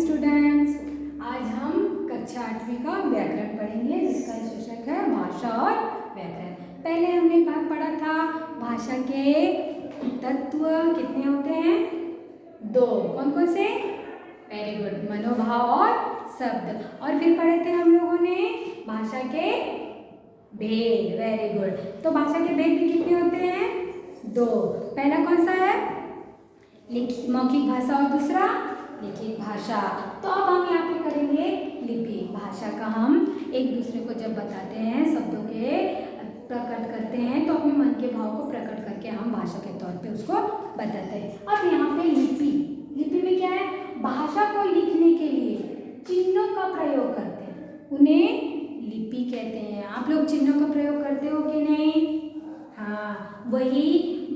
Students, आज हम कक्षा 8वीं का व्याकरण पढ़ेंगे जिसका शीर्षक है भाषा और व्याकरण। पहले हमने बात पढ़ा था भाषा के तत्व कितने होते हैं? दो। कौन कौन से? वेरी गुड, मनोभाव और शब्द। और फिर पढ़े थे हम लोगों ने भाषा के भेद। Very good. तो भाषा के भेद भी कितने होते हैं? दो। पहला कौन सा है? मौखिक भाषा और दूसरा लिखित भाषा। तो अब हम यहाँ पे करेंगे लिपि भाषा का। हम एक दूसरे को जब बताते हैं, शब्दों के प्रकट करते हैं, तो अपने मन के भाव को प्रकट करके हम भाषा के तौर पे उसको बताते हैं। अब यहाँ पे लिपि में क्या है? भाषा को लिखने के लिए चिन्हों का प्रयोग करते हैं, उन्हें लिपि कहते हैं। आप लोग चिन्हों का प्रयोग करते हो कि नहीं? हाँ, वही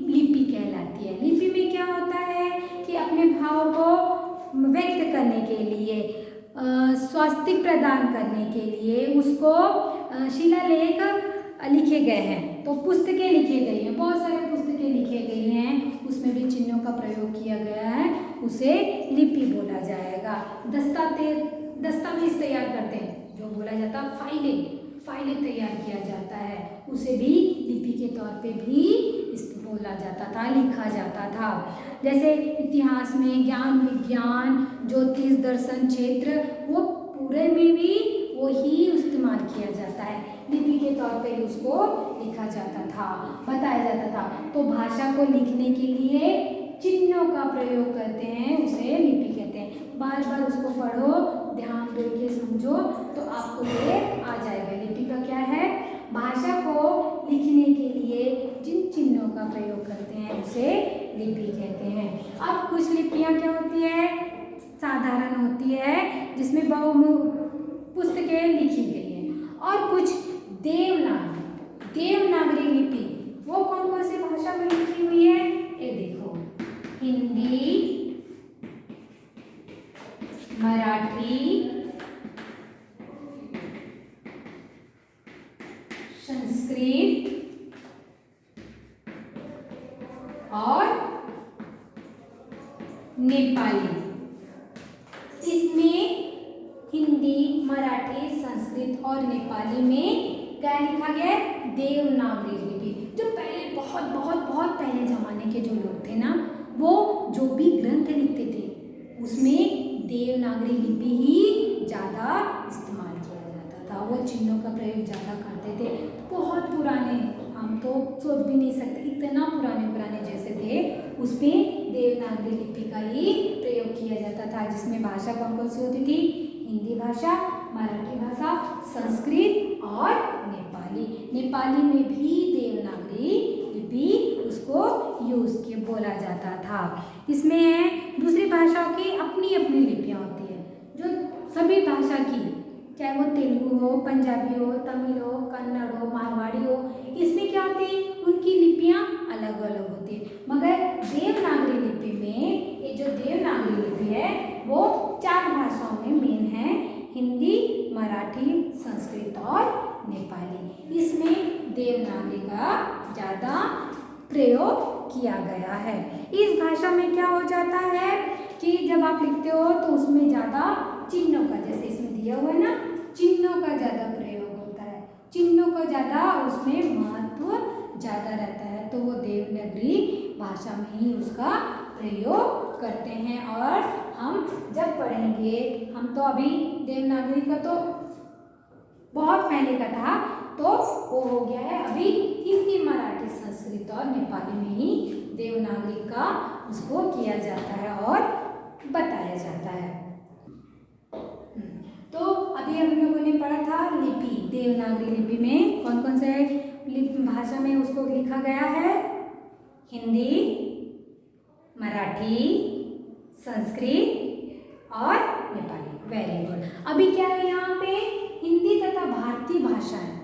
लिपि कहलाती है। लिपि में क्या होता है कि अपने भाव को व्यक्त करने के लिए, स्वास्तिक प्रदान करने के लिए उसको शिलालेख लिखे गए हैं। तो पुस्तकें लिखे गई हैं, बहुत सारे पुस्तकें लिखे गई हैं, उसमें भी चिन्हों का प्रयोग किया गया है, उसे लिपि बोला जाएगा। दस्तावेज तैयार करते हैं, जो बोला जाता है फाइलें तैयार किया जाता है, उसे भी लिपि के तौर पे भी बोला जाता था, लिखा जाता था। जैसे इतिहास में ज्ञान विज्ञान ज्योतिष दर्शन क्षेत्र, वो पूरे में भी वही इस्तेमाल किया जाता है, लिपि के तौर पे उसको लिखा जाता था, बताया जाता था। तो भाषा को लिखने के लिए चिन्हों का प्रयोग करते हैं, उसे लिपि कहते हैं। बार बार उसको पढ़ो, ध्यान दे के समझो, तो आपको ये आ जाएगा। लिपि का क्या है? भाषा को लिखने के लिए जिन चिन्हों का प्रयोग करते हैं उसे लिपि कहते हैं। अब कुछ लिपियाँ क्या होती है? साधारण होती है, जिसमें पुस्तकें लिखी गई हैं, और कुछ देवनागरी लिपि, वो कौन कौन सी भाषा में लिखी हुई है? ये देखो, हिंदी, मराठी, संस्कृत और नेपाली। इसमें हिंदी, मराठी, संस्कृत और नेपाली में क्या लिखा गया है? देवनागरी लिपि। जो पहले बहुत पहले जमाने के जो लोग थे ना, वो जो भी ग्रंथ लिखते थे उसमें देवनागरी लिपि ही ज़्यादा इस्तेमाल किया जाता था। वो चिन्हों का प्रयोग ज़्यादा करते थे। बहुत पुराने, हम तो सोच भी नहीं सकते, इतना पुराने जैसे थे, उसमें देवनागरी लिपि का ही प्रयोग किया जाता था, जिसमें भाषा कौन कौन सी होती थी? हिंदी भाषा, मराठी भाषा, संस्कृत और नेपाली में भी देवनागरी लिपि उसको यूज किए बोला जाता था। इसमें दूसरी भाषाओं की अपनी अपनी लिपियाँ होती है, जो सभी भाषा की, चाहे वो तेलुगु हो, पंजाबी हो, तमिल हो, कन्नड़ हो, मारवाड़ी हो, इसमें क्या होती है? उनकी लिपियाँ अलग अलग होती है। मगर देवनागरी लिपि में, ये जो देवनागरी लिपि है वो 4 भाषाओं में मेन है, हिंदी, मराठी, संस्कृत और नेपाली। इसमें देवनागरी का ज़्यादा प्रयोग किया गया है। इस भाषा में क्या हो जाता है कि जब आप लिखते हो तो उसमें ज़्यादा चिन्हों का, जैसे इसमें दिया हुआ है ना, चिन्हों का ज़्यादा प्रयोग होता है, चिन्हों का ज़्यादा उसमें महत्व ज़्यादा रहता है, तो वो देवनागरी भाषा में ही उसका प्रयोग करते हैं। और हम जब पढ़ेंगे, हम तो अभी देवनागरी का तो बहुत पहले का था, तो वो हो गया है अभी हिंदी, मराठी, संस्कृत और नेपाली में ही देवनागरी का उसको किया जाता है और बताया जाता है। तो अभी हम लोगों ने पढ़ा था लिपि। देवनागरी लिपि में कौन कौन से भाषा में उसको लिखा गया है? हिंदी, मराठी, संस्कृत और नेपाली। Very good. अभी क्या है यहाँ पे? हिंदी तथा भारतीय भाषाएं,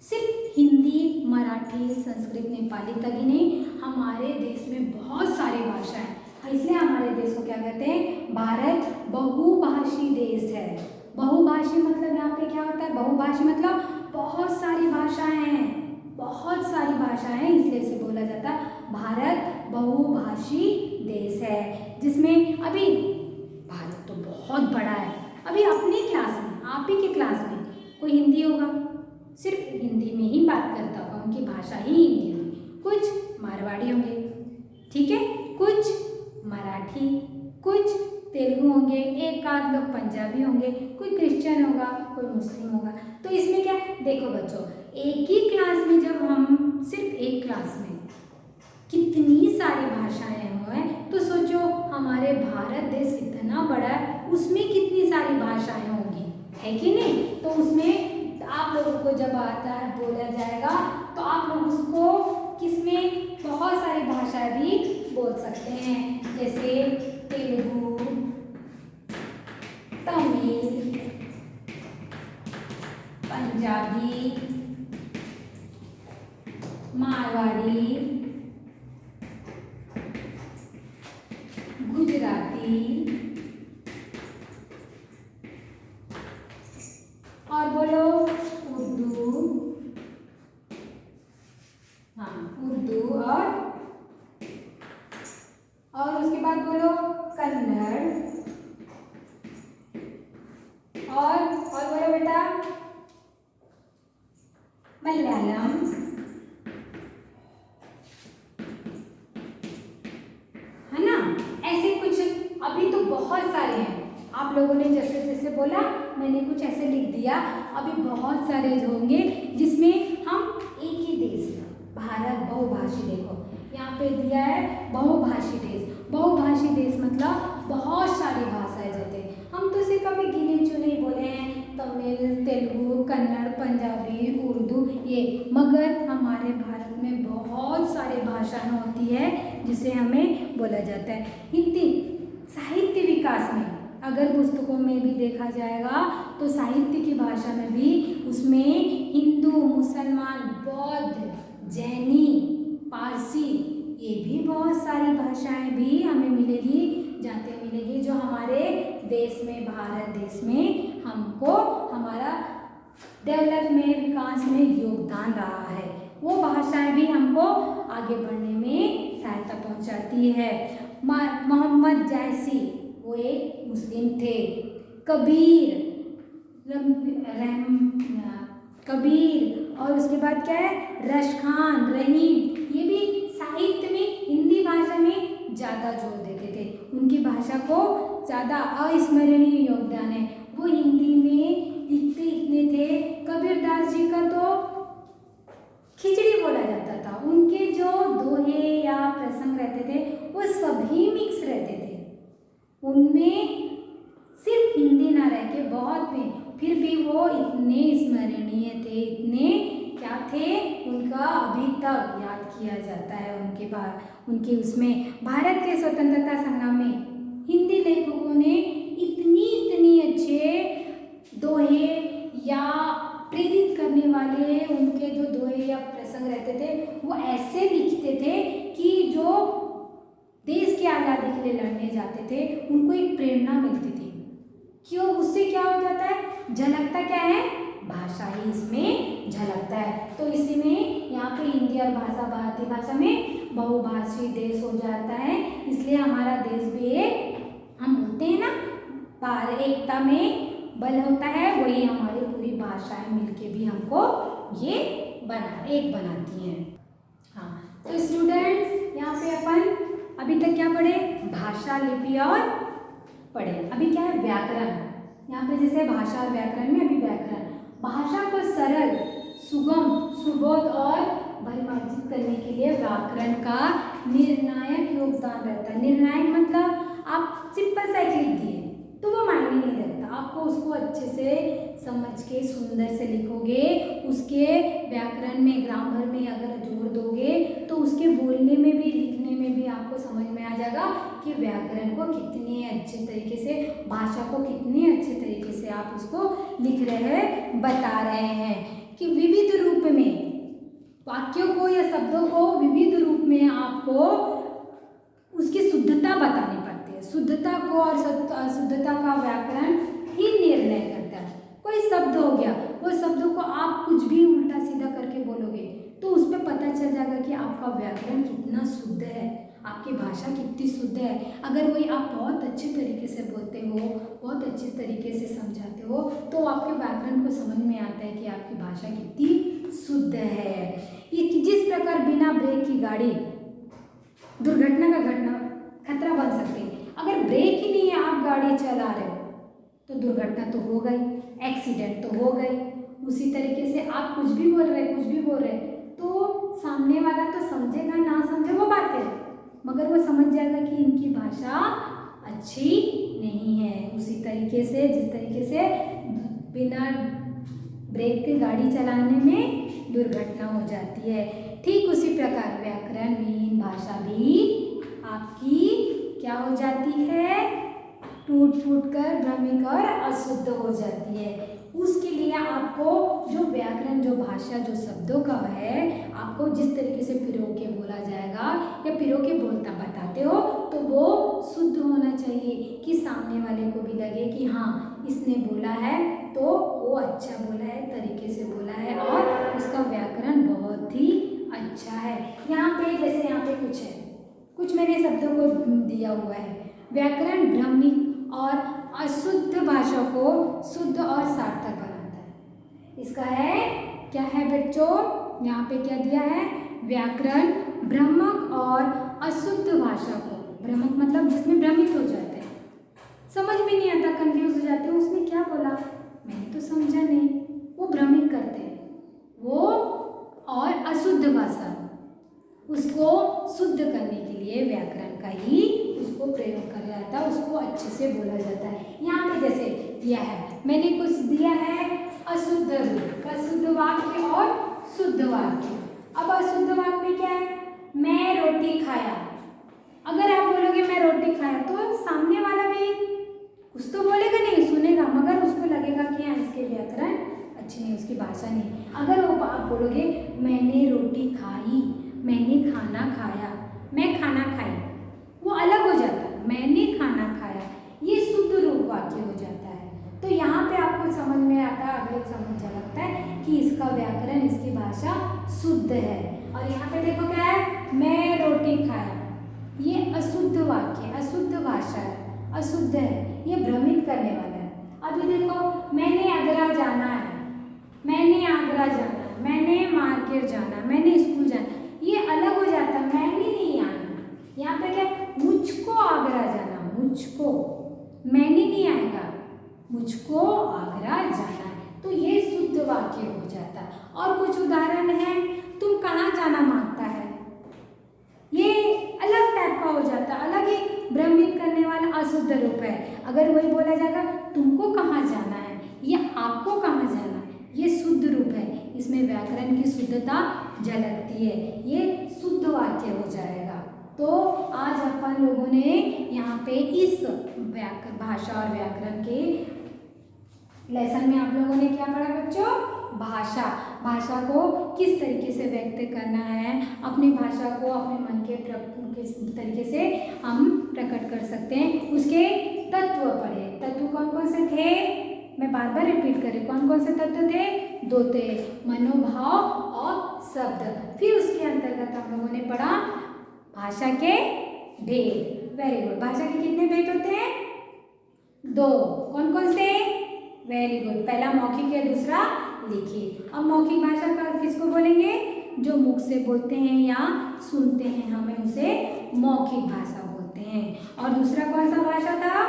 सिर्फ हिंदी, मराठी, संस्कृत, नेपाली तक ही नहीं, हमारे देश में बहुत सारी भाषाएं हैं, इसलिए हमारे देश को क्या कहते हैं? भारत बहुभाषी देश है। बहुभाषी मतलब यहाँ पे क्या होता है? बहुभाषी मतलब बहुत सारी भाषाएं हैं, बहुत सारी भाषाएं, इसलिए इसे बोला जाता है भारत बहुभाषी देश है, जिसमें अभी भारत तो बहुत बहुत बड़ा है। अभी अपनी क्लास में, आप ही के क्लास में कोई हिंदी होगा, सिर्फ हिंदी में ही बात करता होगा, उनकी भाषा ही हिंदी होगी। कुछ मारवाड़ी होंगे, ठीक है, कुछ मराठी, कुछ तेलुगु होंगे, एक आध लोग पंजाबी होंगे, कोई क्रिश्चियन होगा, कोई मुस्लिम होगा। तो इसमें क्या, देखो बच्चों, एक ही क्लास में जब हम सिर्फ एक क्लास में कितनी सारी भाषाएं हों, तो सोचो हमारे भारत देश इतना बड़ा है, उसमें कितनी सारी भाषाएं होंगी, है कि नहीं। तो उसमें आप लोगों को जब आता है बोला जाएगा तो आप लोग उसको किसमें बहुत सारी भाषाएं भी बोल सकते हैं, जैसे तेलुगु, तमिल, पंजाबी, मारवाड़ी, गुजराती और बोलो उर्दू, हाँ उर्दू और उसके बाद बोलो कन्नड़ और बोलो बेटा मलयालम, है ना। ऐसे कुछ अभी तो बहुत सारे हैं, आप लोगों ने जैसे जैसे बोला मैंने कुछ ऐसे लिख दिया, अभी बहुत सारे होंगे जिसमें हम एक ही देश में, भारत बहुभाषी, देखो यहाँ पे दिया है बहुभाषी देश। बहुभाषी देश मतलब बहुत सारी भाषाएं जाते हैं, हम तो सिर्फ अभी गिने चुने ही बोले हैं, तमिल, तेलुगु, कन्नड़, पंजाबी, उर्दू ये, मगर हमारे भारत में बहुत सारी भाषाएं होती है जिसे हमें बोला जाता है। हिंदी साहित्य विकास में अगर पुस्तकों में भी देखा जाएगा तो साहित्य की भाषा में भी उसमें हिंदू, मुसलमान, बौद्ध, जैनी, पारसी, ये भी बहुत सारी भाषाएं भी हमें मिलेगी, जाते मिलेगी, जो हमारे देश में, भारत देश में हमको हमारा डेवलप में, विकास में योगदान रहा है। वो भाषाएं भी हमको आगे बढ़ने में सहायता पहुंचाती है। मोहम्मद जैसी वो एक मुस्लिम थे। कबीर, कबीर और उसके बाद क्या है, रशखान, रहीम, ये भी साहित्य में हिंदी भाषा में ज़्यादा जोर देते थे, उनकी भाषा को ज़्यादा अविस्मरणीय योगदान है, वो हिंदी में लिखते इतने थे। कबीरदास जी का तो खिचड़ी बोला जाता था, उनके जो दोहे या प्रसंग रहते थे वो सभी मिक्स रहते थे, उनमें सिर्फ हिंदी ना रह के बहुत में, फिर भी वो इतने स्मरणीय थे, इतने क्या थे, उनका अभी तक याद किया जाता है। उनके उसमें भारत के स्वतंत्रता संग्राम में हिंदी लेखकों ने इतनी अच्छे दोहे या प्रेरित करने वाले उनके जो दोहे या प्रसंग रहते थे वो ऐसे लिखते थे कि जो देश की आज़ादी के लिए लड़ने जाते थे उनको एक प्रेरणा मिलती थी। क्यों, उससे क्या हो जाता है, झलकता क्या है, भाषा ही इसमें झलकता है। तो इसी में यहाँ पे हिंदी और भाषा, भारतीय भाषा में बहुभाषी देश हो जाता है, इसलिए हमारा देश भी एक, हम बोलते हैं ना एकता में बल होता है, वही हमारी पूरी भाषाएं मिलके भी हमको ये एक बनाती हैं। हाँ, तो स्टूडेंट्स यहाँ पे अपन अभी तक क्या पढ़े, भाषा, लिपि और पढ़े। अभी क्या है, व्याकरण। यहाँ पे जैसे भाषा और व्याकरण में अभी व्याकरण, भाषा को सरल, सुगम, सुबोध और परिमार्जित करने के लिए व्याकरण का निर्णायक योगदान रहता है। निर्णायक मतलब आप सिंपल सा लिख दिए तो वो मायने नहीं रखता, आपको उसको अच्छे से समझ के सुंदर से लिखोगे, उसके व्याकरण में, ग्रामर में अगर जोर दोगे तो उसके बोलने में भी, लिखने में भी आपको समझ में आ जाएगा कि व्याकरण को कितने अच्छे तरीके से, भाषा को कितने अच्छे तरीके से आप उसको लिख रहे हैं, बता रहे हैं। कि विविध रूप में वाक्यों को या शब्दों को विविध रूप में आपको उसकी शुद्धता बतानी पड़ती है। शुद्धता को और अशुद्धता का व्याकरण ही निर्णय करता है। कोई शब्द हो गया, वो शब्दों को आप कुछ भी उल्टा सीधा करके बोलोगे तो उस पर पता चल जाएगा कि आपका व्याकरण कितना शुद्ध है, आपकी भाषा कितनी शुद्ध है। अगर वही आप बहुत अच्छे तरीके से बोलते हो, बहुत अच्छी तरीके से समझाते हो तो आपके व्याकरण को समझ में आता है कि आपकी भाषा कितनी शुद्ध है। ये जिस प्रकार बिना ब्रेक की गाड़ी दुर्घटना का खतरा बन सकती है, अगर ब्रेक ही नहीं है आप गाड़ी चला रहे हो तो दुर्घटना तो हो गई, एक्सीडेंट तो हो गई। उसी तरीके से आप कुछ भी बोल रहे तो सामने वाला तो समझेगा ना समझे वो बात है, मगर वो समझ जाएगा कि इनकी भाषा अच्छी नहीं है। उसी तरीके से जिस तरीके से बिना ब्रेक के गाड़ी चलाने में दुर्घटना हो जाती है, ठीक उसी प्रकार व्याकरण विहीन भाषा भी आपकी क्या हो जाती है, टूट फूट कर भ्रमिक और अशुद्ध हो जाती है। उसके लिए आपको जो व्याकरण जो भाषा जो शब्दों का है आपको जिस तरीके से पिरो के बोला जाएगा या पिरो के बोलता बताते हो तो वो शुद्ध होना चाहिए कि सामने वाले को भी लगे कि हाँ इसने बोला है तो वो अच्छा बोला है, तरीके से बोला है और उसका व्याकरण बहुत ही अच्छा है। यहाँ पे जैसे यहाँ पे कुछ मैंने शब्दों को दिया हुआ है। व्याकरण भ्रमिक और अशुद्ध भाषा को शुद्ध और सार्थक बनाता है। इसका है क्या है बच्चों, यहाँ पे क्या दिया है, व्याकरण भ्रमक और अशुद्ध भाषा को, भ्रमक मतलब जिसमें भ्रमित हो जाते हैं, समझ में नहीं आता, कंफ्यूज हो जाते हैं, उसने क्या बोला मैंने तो समझा नहीं, वो भ्रमित करते हैं वो। और अशुद्ध भाषा उसको शुद्ध करने के लिए व्याकरण का ही उसको प्रयोग करा जाता है, उसको अच्छे से बोला जाता है। यहाँ पे जैसे दिया है, मैंने कुछ दिया है अशुद्ध रूप, अशुद्ध वाक्य और शुद्ध वाक्य। अब अशुद्ध वाक्य में क्या है, मैं रोटी खाया। अगर आप बोलोगे मैं रोटी खाया तो सामने वाला भी कुछ तो बोलेगा, नहीं सुनेगा, मगर उसको लगेगा कि हाँ इसके व्याकरण अच्छी नहीं, उसकी भाषा नहीं। अगर वो आप बोलोगे मैंने रोटी खाई, मैंने खाना खाया, मैं खाना खाई, वो अलग हो जाता है, मैंने खाना खाया, ये शुद्ध रूप वाक्य हो जाता है। तो यहाँ पे आपको समझ में आता है, अगले समझ लगता है कि इसका व्याकरण, इसकी भाषा शुद्ध है। और यहाँ पे देखो क्या है, मैं रोटी खाया, ये अशुद्ध वाक्य, अशुद्ध भाषा है, अशुद्ध है, ये भ्रमित करने वाला है। अभी देखो मैंने आगरा जाना है, मैंने आगरा जाना, मैंने मार्केट जाना, मैंने स्कूल जाना, ये अलग हो जाता है, मैंने नहीं आना। यहाँ पे क्या, मुझको आगरा जाना, मुझको, मैंने नहीं आएगा, मुझको आगरा जाना है, तो ये शुद्ध वाक्य हो जाता है। और कुछ उदाहरण है, तुम कहाँ जाना मांगता है, ये अलग टाइप का हो जाता है, अलग ही भ्रमित करने वाला अशुद्ध रूप है। अगर वही बोला जाएगा तुमको कहाँ जाना है या आपको कहाँ जाना है, ये शुद्ध रूप है, इसमें व्याकरण की शुद्धता झलकती है, ये शुद्ध वाक्य हो जाएगा। तो आज अपन लोगों ने यहाँ पे इस भाषा और व्याकरण के लेसन में आप लोगों ने क्या पढ़ा बच्चों, भाषा को किस तरीके से व्यक्त करना है, अपनी भाषा को अपने मन के किस तरीके से हम प्रकट कर सकते हैं, उसके तत्व पढ़े। तत्व कौन कौन से थे, मैं बार बार रिपीट कर रही, कौन कौन से तत्व थे, दो थे, मनोभाव और शब्द। फिर उसके अंतर्गत हम लोगों ने पढ़ा भाषा के भेद। वेरी गुड, भाषा के कितने भेद होते हैं, दो, कौन कौन से, वेरी गुड, पहला मौखिक है, दूसरा लिखित। अब मौखिक भाषा का किसको बोलेंगे, जो मुख से बोलते हैं या सुनते हैं हमें उसे मौखिक भाषा बोलते हैं। और दूसरा कौन सा भाषा था,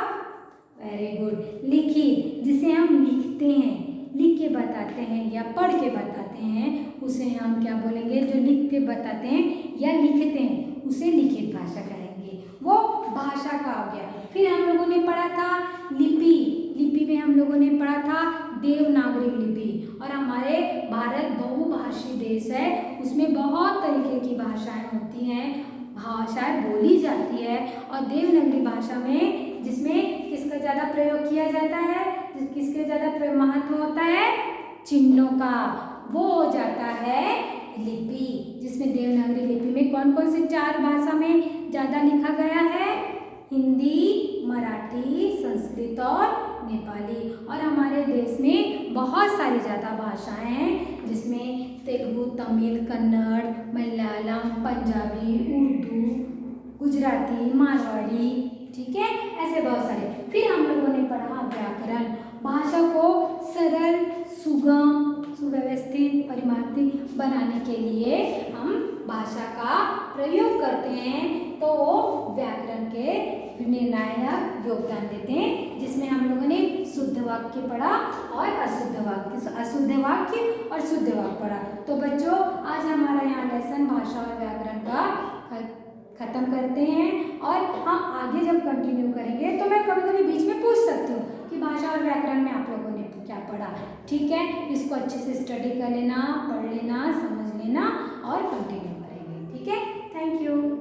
वेरी गुड, लिखित, जिसे हम लिखते हैं, लिख के बताते हैं या पढ़ के बताते हैं, उसे हम क्या बोलेंगे, जो लिख के बताते हैं या लिखते हैं उसे लिखित भाषा कहेंगे, वो भाषा का हो गया। फिर हम लोगों ने पढ़ा था लिपि, लिपि में हम लोगों ने पढ़ा था देवनागरी लिपि। और हमारे भारत बहुभाषी देश है, उसमें बहुत तरीके की भाषाएं होती हैं, भाषाएं बोली जाती है। और देवनागरी भाषा में जिसमें किसका ज़्यादा प्रयोग किया जाता है, किसके ज़्यादा महत्व होता है, चिन्हों का, वो हो जाता है लिपि। जिसमें देवनागरी लिपि में कौन कौन से चार भाषा में ज़्यादा लिखा गया है, हिंदी, मराठी, संस्कृत और नेपाली। और हमारे देश में बहुत सारी ज़्यादा भाषाएं हैं, जिसमें तेलुगु, तमिल, कन्नड़, मलयालम, पंजाबी, उर्दू, गुजराती, मारवाड़ी, ठीक है, ऐसे बहुत सारे। फिर हम लोगों ने पढ़ा व्याकरण व्याकरण। भाषा को सरल, सुगम, सुव्यवस्थित, परिमार्जित बनाने के लिए हम भाषा का प्रयोग करते हैं, तो वो व्याकरण के निर्णायक योगदान देते हैं, जिसमें हम लोगों ने शुद्ध वाक्य पढ़ा और अशुद्ध वाक्य और शुद्ध वाक्य पढ़ा। तो बच्चों, आज हमारा यहाँ लेसन भाषा और व्याकरण का खत्म करते हैं, और हम आगे जब कंटिन्यू करेंगे तो मैं कभी कभी बीच में पूछ सकती हूँ कि भाषा और व्याकरण में आप लोगों ने क्या पढ़ा। ठीक है, इसको अच्छे से स्टडी कर लेना, पढ़ लेना, समझ लेना और कंटिन्यू करेंगे। ठीक है, थैंक यू।